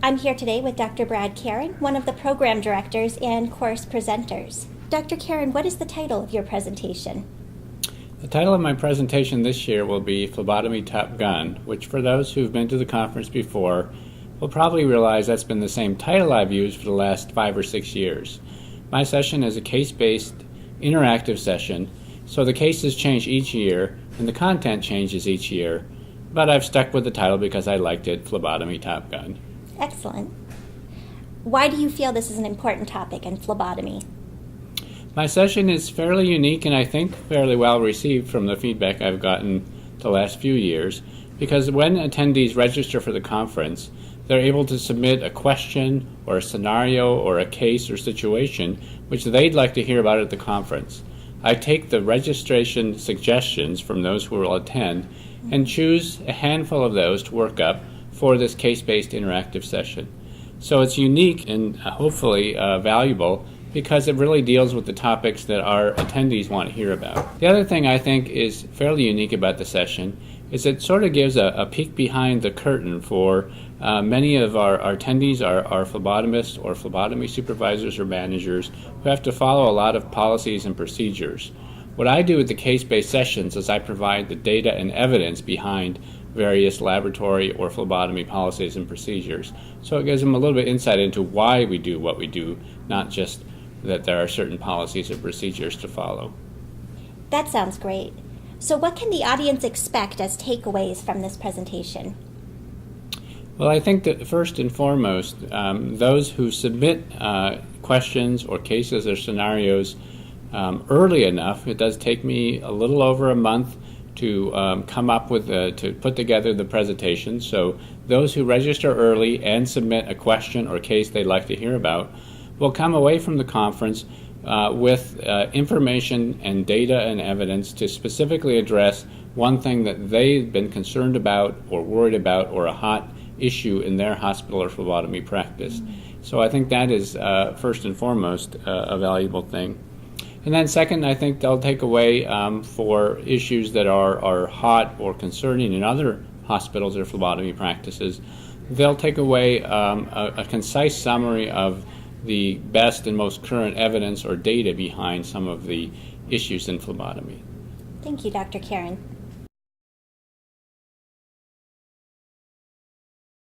I'm here today with Dr. Brad Karon, one of the program directors and course presenters. Dr. Karon, what is the title of your presentation? The title of my presentation this year will be Phlebotomy Top Gun, which for those who've been to the conference before will probably realize that's been the same title I've used for the last 5 or 6 years. My session is a case-based interactive session, so the cases change each year and the content changes each year, but I've stuck with the title because I liked it, Phlebotomy Top Gun. Excellent. Why do you feel this is an important topic in phlebotomy? My session is fairly unique and I think fairly well received from the feedback I've gotten the last few years, because when attendees register for the conference, they're able to submit a question or a scenario or a case or situation which they'd like to hear about at the conference. I take the registration suggestions from those who will attend and choose a handful of those to work up for this case-based interactive session. So it's unique and hopefully valuable because it really deals with the topics that our attendees want to hear about. The other thing I think is fairly unique about the session is it sort of gives a peek behind the curtain for many of our attendees are phlebotomists or phlebotomy supervisors or managers who have to follow a lot of policies and procedures. What I do with the case-based sessions is I provide the data and evidence behind various laboratory or phlebotomy policies and procedures. So it gives them a little bit insight into why we do what we do, not just that there are certain policies and procedures to follow. That sounds great. So what can the audience expect as takeaways from this presentation? Well, I think that first and foremost, those who submit questions or cases or scenarios early enough, it does take me a little over a month to come up with, to put together the presentation. So those who register early and submit a question or case they'd like to hear about will come away from the conference with information and data and evidence to specifically address one thing that they've been concerned about or worried about or a hot issue in their hospital or phlebotomy practice. So I think that is first and foremost a valuable thing. And then second, I think they'll take away for issues that are hot or concerning in other hospitals or phlebotomy practices, they'll take away a concise summary of the best and most current evidence or data behind some of the issues in phlebotomy. Thank you, Dr. Karon.